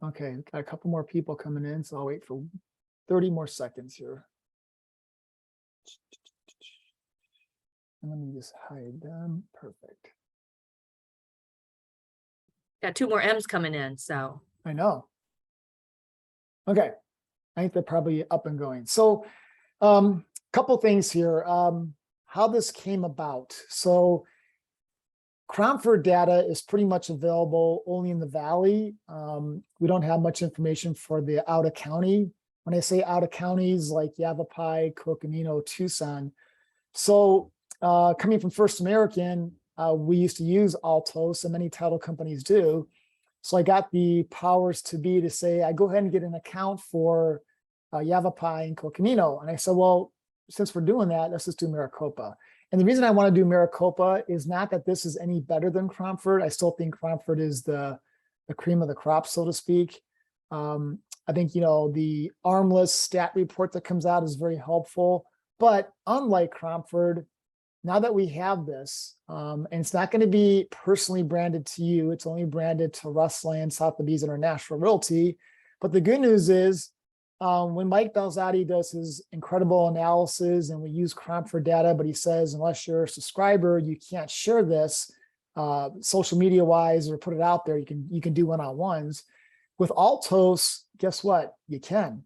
Okay, got a couple more people coming in, so I'll wait for 30 more seconds here. And let me just hide them. Perfect. Got 2 more M's coming in, so. I know. Okay, I think they're probably up and going. So, couple things here. How this came about. So, Cromford data is pretty much available only in the Valley. We don't have much information for the out of county. When I say out of counties like Yavapai, Coconino, Tucson. So coming from First American, we used to use Altos, and many title companies do. So I got the powers to be to say, I go ahead and get an account for Yavapai and Coconino. And I said, well, since we're doing that, let's just do Maricopa. And the reason I want to do Maricopa is not that this is any better than Cromford. I still think Cromford is the cream of the crop, so to speak. I think, you know, the armless stat report that comes out is very helpful. But unlike Cromford, now that we have this, and it's not going to be personally branded to you, it's only branded to Russ Land, Sotheby's International Realty. But the good news is, when Mike Balzotti does his incredible analysis and we use Cromford data, but he says, unless you're a subscriber, you can't share this social media wise or put it out there. You can do one-on-ones. With Altos, guess what? You can.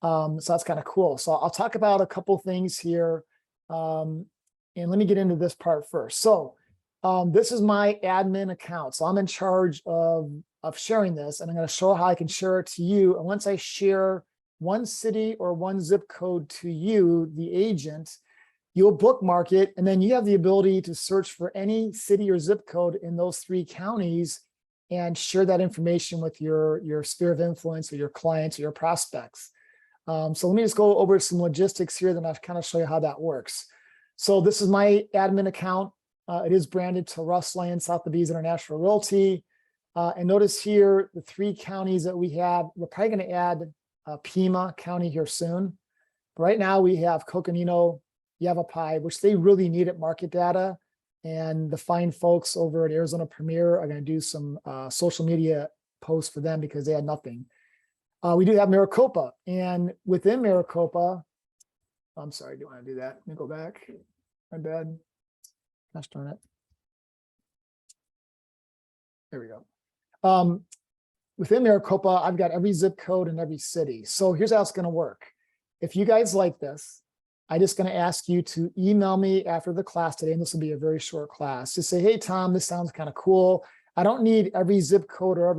So that's kind of cool. So I'll talk about a couple things here. And let me get into this part first. So this is my admin account. So I'm in charge of sharing this, and I'm going to show how I can share it to you. And once I share one city or one zip code to you, the agent, you'll bookmark it, and then you have the ability to search for any city or zip code in those 3 counties and share that information with your sphere of influence or your clients or your prospects. So let me just go over some logistics here, then I'll kind of show you how that works. So this is my admin account. It is branded to Russ Land, Sotheby's International Realty. And notice here, the 3 counties that we have, we're probably going to add Pima County here soon. But right now we have Coconino, Yavapai, which they really need at market data. And the fine folks over at Arizona Premier are going to do some social media posts for them because they had nothing. We do have Maricopa, and within Maricopa, I'm sorry, do you want to do that? Let me go back. My bad. Gosh darn it. There we go. Within Maricopa, I've got every zip code in every city. So here's how it's going to work. If you guys like this, I'm just going to ask you to email me after the class today, and this will be a very short class. Just say, hey, Tom, this sounds kind of cool. I don't need every zip code or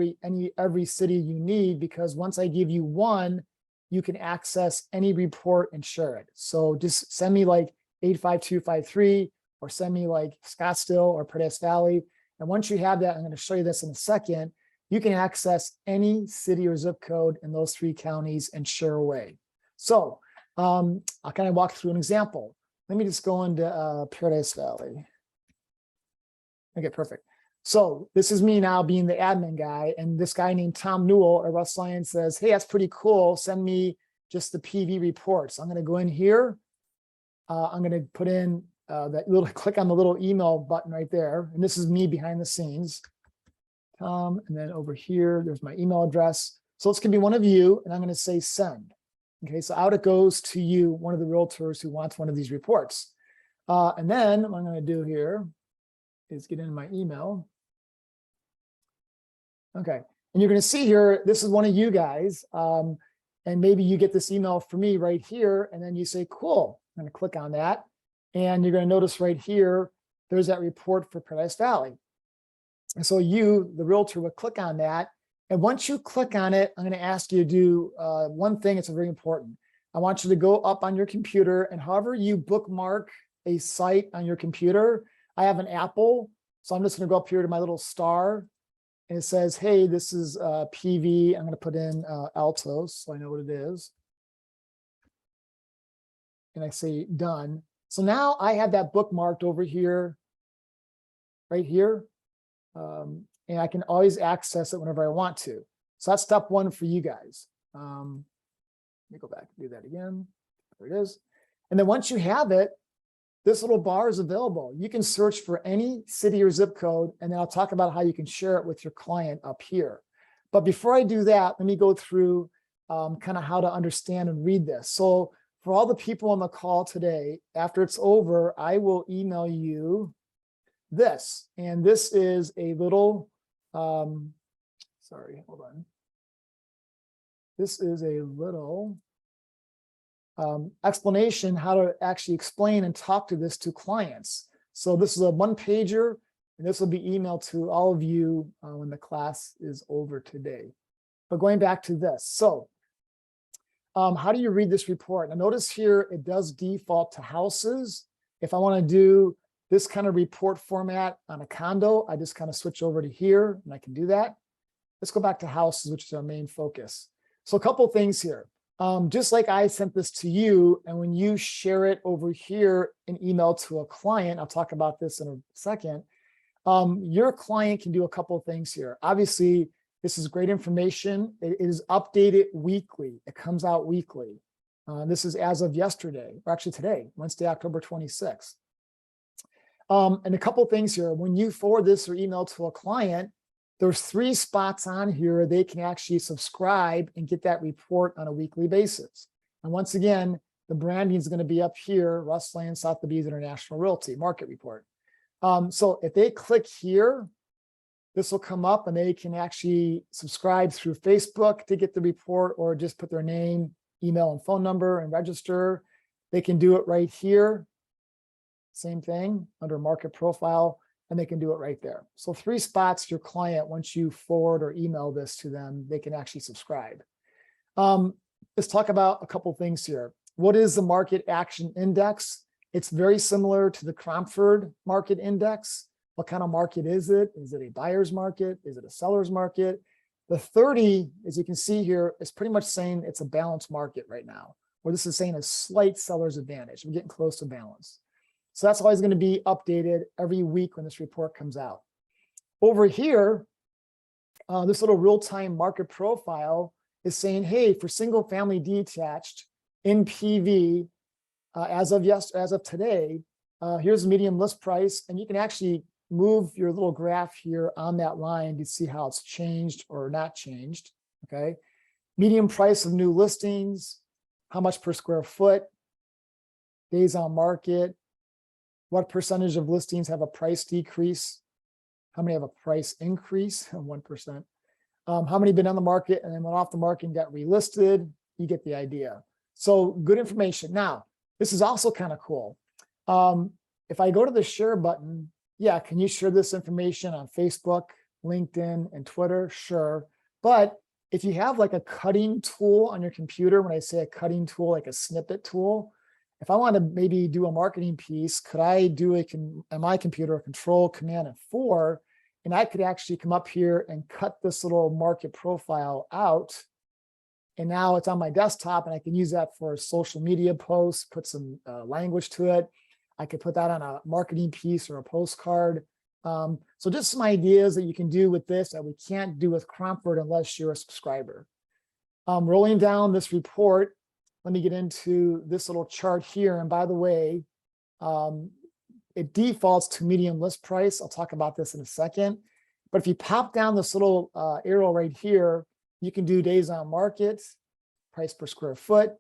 every city you need, because once I give you one, you can access any report and share it. So just send me like 85253 or send me like Scottsdale or Paradise Valley. And once you have that, I'm going to show you this in a second. You can access any city or zip code in those 3 counties and share away. So I'll kind of walk through an example. Let me just go into Paradise Valley. Okay, perfect. So this is me now being the admin guy, and this guy named Tom Newell at Russ Land says, hey, that's pretty cool. Send me just the PV reports. I'm going to go in here. I'm going to put in that little, click on the little email button right there. And this is me behind the scenes. And then over here, there's my email address. So it's going to be one of you, and I'm going to say send. Okay, so out it goes to you, one of the realtors who wants one of these reports. And then what I'm going to do here is get into my email. Okay, and you're going to see here, this is one of you guys. And maybe you get this email from me right here, and then you say, cool, I'm going to click on that. And you're going to notice right here, there's that report for Paradise Valley. And so you, the realtor, would click on that. And once you click on it, I'm going to ask you to do one thing. It's very important. I want you to go up on your computer, and however you bookmark a site on your computer, I have an Apple. So I'm just going to go up here to my little star, and it says, hey, this is PV. I'm going to put in Altos, so I know what it is. And I say done. So now I have that bookmarked over here, right here. And I can always access it whenever I want to. So that's step 1 for you guys. Let me go back and do that again. There it is. And then once you have it, this little bar is available. You can search for any city or zip code, and then I'll talk about how you can share it with your client up here. But before I do that, let me go through kind of how to understand and read this. So for all the people on the call today, after it's over, I will email you this. And this is a little, sorry, hold on. This is a little explanation how to actually explain and talk to this to clients. So this is a one pager, and this will be emailed to all of you when the class is over today. But going back to this, so how do you read this report? Now notice here, it does default to houses. If I want to do this kind of report format on a condo, I just kind of switch over to here and I can do that. Let's go back to houses, which is our main focus. So a couple things here. Just like I sent this to you, and when you share it over here in email to a client, I'll talk about this in a second, your client can do a couple of things here. Obviously, this is great information. It is updated weekly. It comes out weekly. This is as of yesterday, or actually today, Wednesday, October 26th. And a couple of things here. When you forward this or email to a client, there's 3 spots on here they can actually subscribe and get that report on a weekly basis. And once again, the branding is going to be up here, Russ Lane, Sotheby's International Realty Market Report. So if they click here, this will come up and they can actually subscribe through Facebook to get the report, or just put their name, email, and phone number and register. They can do it right here. Same thing under market profile, and they can do it right there. So 3 spots your client, once you forward or email this to them, they can actually subscribe. Let's talk about a couple things here. What is the market action index? It's very similar to the Cromford market index. What kind of market is it? Is it a buyer's market? Is it a seller's market? The 30, as you can see here, is pretty much saying it's a balanced market right now, or this is saying a slight seller's advantage. We're getting close to balance. So that's always going to be updated every week when this report comes out. Over here, this little real-time market profile is saying, hey, for single family detached in PV, as of today, here's the median list price, and you can actually move your little graph here on that line to see how it's changed or not changed, okay? Median price of new listings, how much per square foot, days on market, what percentage of listings have a price decrease, how many have a price increase, 1%, how many been on the market and then went off the market and got relisted, you get the idea. So good information. Now, this is also kind of cool. If I go to the share button, yeah, can you share this information on Facebook, LinkedIn, and Twitter? Sure. But if you have like a cutting tool on your computer, when I say a cutting tool, like a snippet tool, if I want to maybe do a marketing piece, could I do on my computer, Control, Command, and 4, and I could actually come up here and cut this little market profile out. And now it's on my desktop, and I can use that for a social media post, put some language to it. I could put that on a marketing piece or a postcard. So just some ideas that you can do with this that we can't do with Cromford unless you're a subscriber. Rolling down this report, let me get into this little chart here. And by the way, it defaults to median list price. I'll talk about this in a second. But if you pop down this little arrow right here, you can do days on market, price per square foot,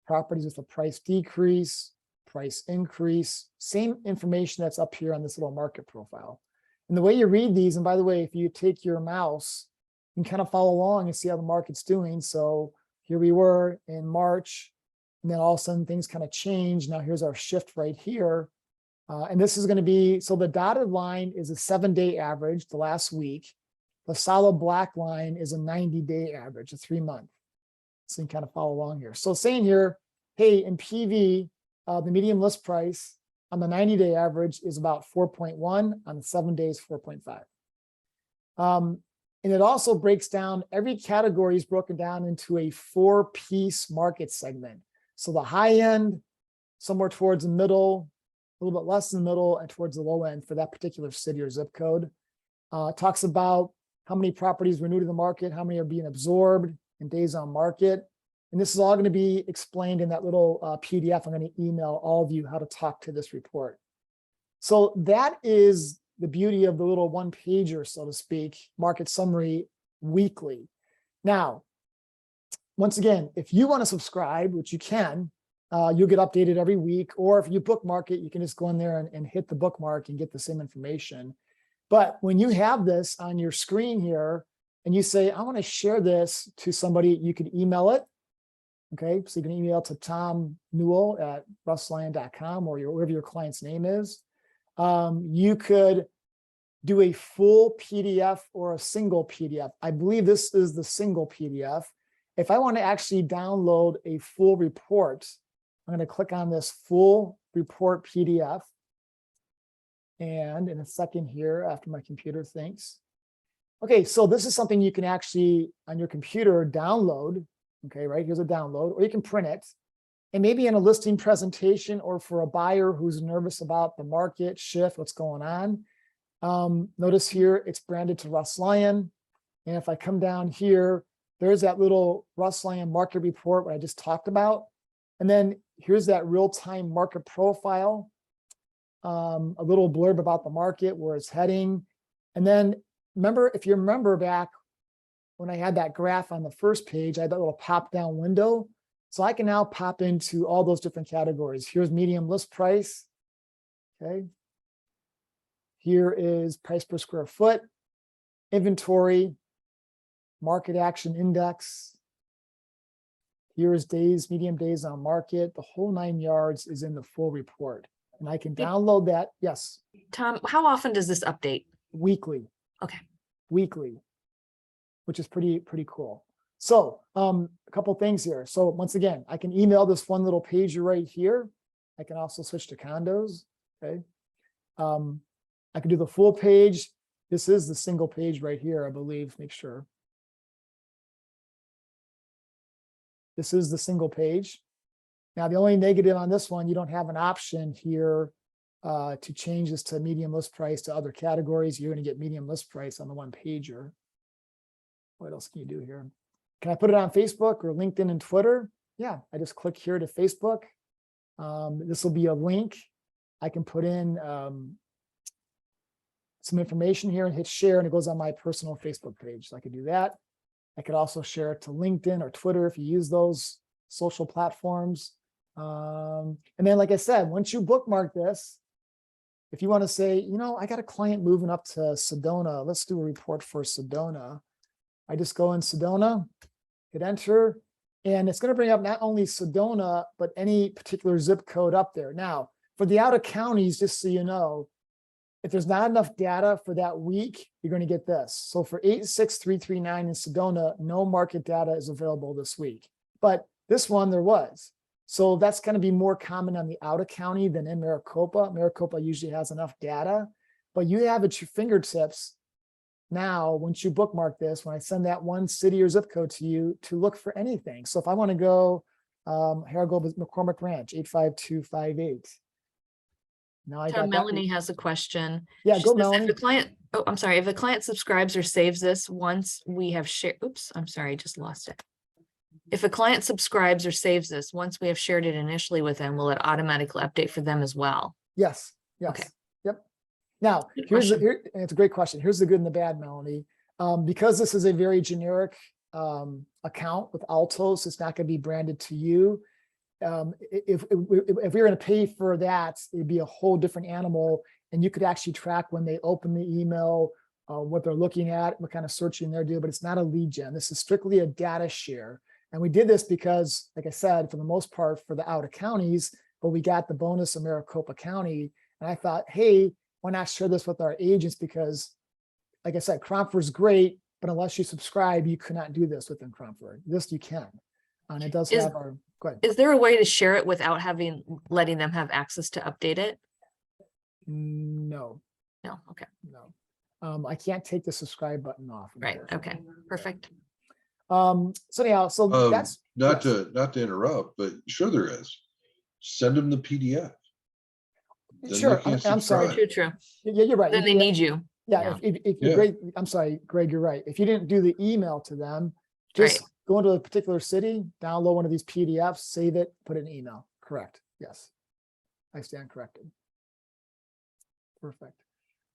properties with a price decrease, price increase, same information that's up here on this little market profile. And the way you read these, and by the way, if you take your mouse, you can kind of follow along and see how the market's doing. So here we were in March, and then all of a sudden things kind of change. Now here's our shift right here. And this is going to be, so the dotted line is a 7-day average, the last week. The solid black line is a 90-day average, a 3-month. So you can kind of follow along here. So saying here, hey, in PV, the median list price on the 90-day average is about 4.1, on the 7 days, 4.5. And it also breaks down, every category is broken down into a 4-piece market segment. So the high end, somewhere towards the middle, a little bit less than the middle, and towards the low end for that particular city or zip code. It talks about how many properties were new to the market, how many are being absorbed in days on market. And this is all going to be explained in that little PDF. I'm going to email all of you how to talk to this report. So that is the beauty of the little one pager, so to speak, market summary weekly. Now, once again, if you want to subscribe, which you can, you'll get updated every week. Or if you bookmark it, you can just go in there and hit the bookmark and get the same information. But when you have this on your screen here and you say, I want to share this to somebody, you can email it. Okay, so you can email to Tom Newell at russlion.com or wherever your client's name is. You could do a full PDF or a single PDF. I believe this is the single PDF. If I want to actually download a full report, I'm going to click on this full report PDF. And in a second here, after my computer thinks. Okay, so this is something you can actually on your computer download. Okay, right, here's a download, or you can print it. And maybe in a listing presentation or for a buyer who's nervous about the market shift, what's going on. Notice here, it's branded to Russ Lyon. And if I come down here, there's that little Russ Lyon market report, what I just talked about. And then here's that real-time market profile, a little blurb about the market, where it's heading. And then remember, if you remember back when I had that graph on the first page, I had that little pop-down window. So I can now pop into all those different categories. Here's medium list price. Okay. Here is price per square foot, inventory, market action index. Here is days, medium days on market. The whole 9 yards is in the full report. And I can download that. Yes. Tom, how often does this update? Weekly. Okay. Weekly, which is pretty cool. So a couple things here. So once again, I can email this one little page right here. I can also switch to condos. Okay. I can do the full page. This is the single page right here, I believe. Make sure. This is the single page. Now, the only negative on this one, you don't have an option here to change this to medium list price to other categories. You're going to get medium list price on the one pager. What else can you do here? Can I put it on Facebook or LinkedIn and Twitter? Yeah, I just click here to Facebook. This will be a link. I can put in some information here and hit share, and it goes on my personal Facebook page. So I could do that. I could also share it to LinkedIn or Twitter if you use those social platforms. And then, like I said, once you bookmark this, if you want to say, you know, I got a client moving up to Sedona, let's do a report for Sedona. I just go in Sedona, hit enter, and it's going to bring up not only Sedona, but any particular zip code up there. Now, for the outer counties, just so you know, if there's not enough data for that week, you're going to get this. So for 86339 in Sedona, no market data is available this week. But this one there was. So that's going to be more common on the outer county than in Maricopa. Maricopa usually has enough data, but you have at your fingertips now, once you bookmark this, when I send that one city or zip code to you to look for anything. So if I want to go, here I go with McCormick Ranch, 85258. Now I Tom, got Melanie has a question. Yeah, She go says, Melanie. If a client, oh, I'm sorry, if a client subscribes or saves this once we have shared, oops, I'm sorry, I just lost it. If a client subscribes or saves this, once we have shared it initially with them, will it automatically update for them as well? Yes. Yes. Okay. Yep. Now, Good here's the, question. and it's a great question. Here's the good and the bad, Melanie. Because this is a very generic account with Altos, it's not going to be branded to you. If we were going to pay for that, it'd be a whole different animal, and you could actually track when they open the email, what they're looking at, what kind of searching they're doing. But it's not a lead gen. This is strictly a data share. And we did this because, like I said, for the most part, for the outer counties, but we got the bonus of Maricopa County. And I thought, hey, why not share this with our agents? Because, like I said, Cromford's great, but unless you subscribe, you cannot do this within Cromford. This you can. And it does have our, go ahead. Is there a way to share it without letting them have access to update it? No. No, okay. No. I can't take the subscribe button off. Right, okay, perfect. So anyhow, so that's not yes. to interrupt, but sure there is. Send them the PDF. Then Sure. they can't I'm sorry. subscribe. True. Yeah, you're right. Then they need you. Yeah, Yeah. if you're Yeah. great, I'm sorry, Greg, you're right. If you didn't do the email to them, just go into a particular city, download one of these PDFs, save it, put it in email. Correct. Yes. I stand corrected. Perfect.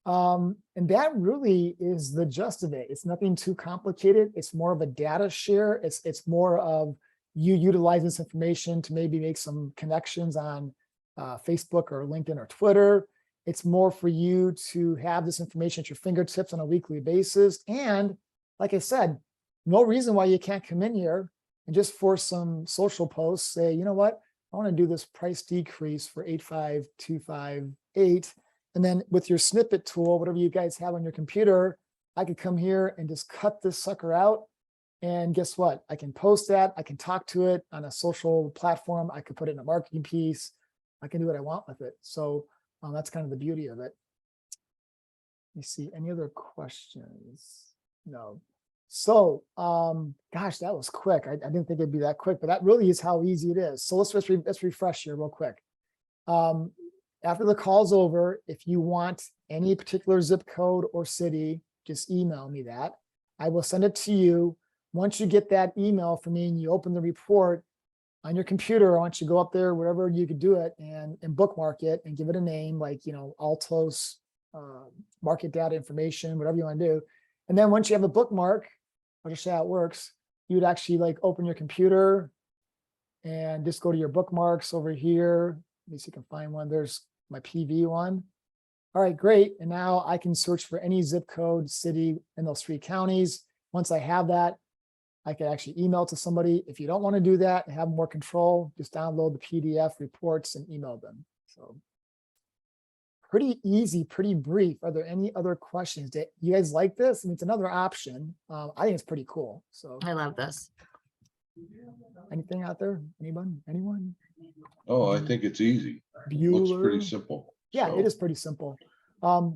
And that really is the gist of it. It's nothing too complicated. It's more of a data share. It's more of you utilize this information to maybe make some connections on Facebook or LinkedIn or Twitter. It's more for you to have this information at your fingertips on a weekly basis. And like I said, no reason why you can't come in here and just for some social posts say, you know what, I want to do this price decrease for 85258. And then with your snippet tool, whatever you guys have on your computer, I could come here and just cut this sucker out. And guess what? I can post that. I can talk to it on a social platform. I could put it in a marketing piece. I can do what I want with it. So that's kind of the beauty of it. Let me see, any other questions? No. So, gosh, that was quick. I didn't think it'd be that quick, but that really is how easy it is. So let's refresh here real quick. After the call's over, if you want any particular zip code or city, just email me that. I will send it to you. Once you get that email from me and you open the report on your computer, I want you to go up there, wherever you could do it, and bookmark it and give it a name like, you know, Altos market data information, whatever you want to do. And then once you have a bookmark, I'll just show you how it works. You would actually like open your computer and just go to your bookmarks over here. Let me see if I can find one. There's my PV one. All right, great. And now I can search for any zip code, city in those 3 counties. Once I have that, I can actually email to somebody. If you don't want to do that and have more control, just download the PDF reports and email them. So pretty easy, pretty brief. Are there any other questions? Do you guys like this? I mean, it's another option. I think it's pretty cool. So I love this. anything out there? Anyone? Oh, I think it's easy. Looks pretty Bueller? simple. Yeah, So, it is pretty simple.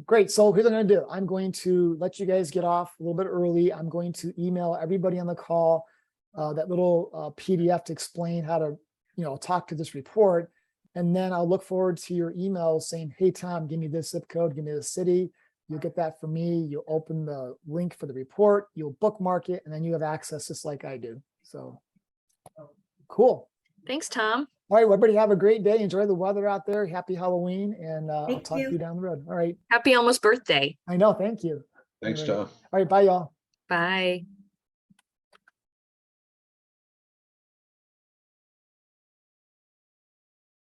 Great. So here's what I'm going to do. I'm going to let you guys get off a little bit early. I'm going to email everybody on the call that little PDF to explain how to, you know, talk to this report. And then I'll look forward to your emails saying, hey, Tom, give me this zip code, give me the city. You'll get that from me. You'll open the link for the report. You'll bookmark it, and then you have access just like I do. So cool. Thanks, Tom. All right, well, everybody have a great day. Enjoy the weather out there. Happy Halloween, and I'll Thank talk to you. you down the road. All right. Happy almost birthday. I know. Thank you. thanks, All right. Tom. All right. Bye, y'all. Bye.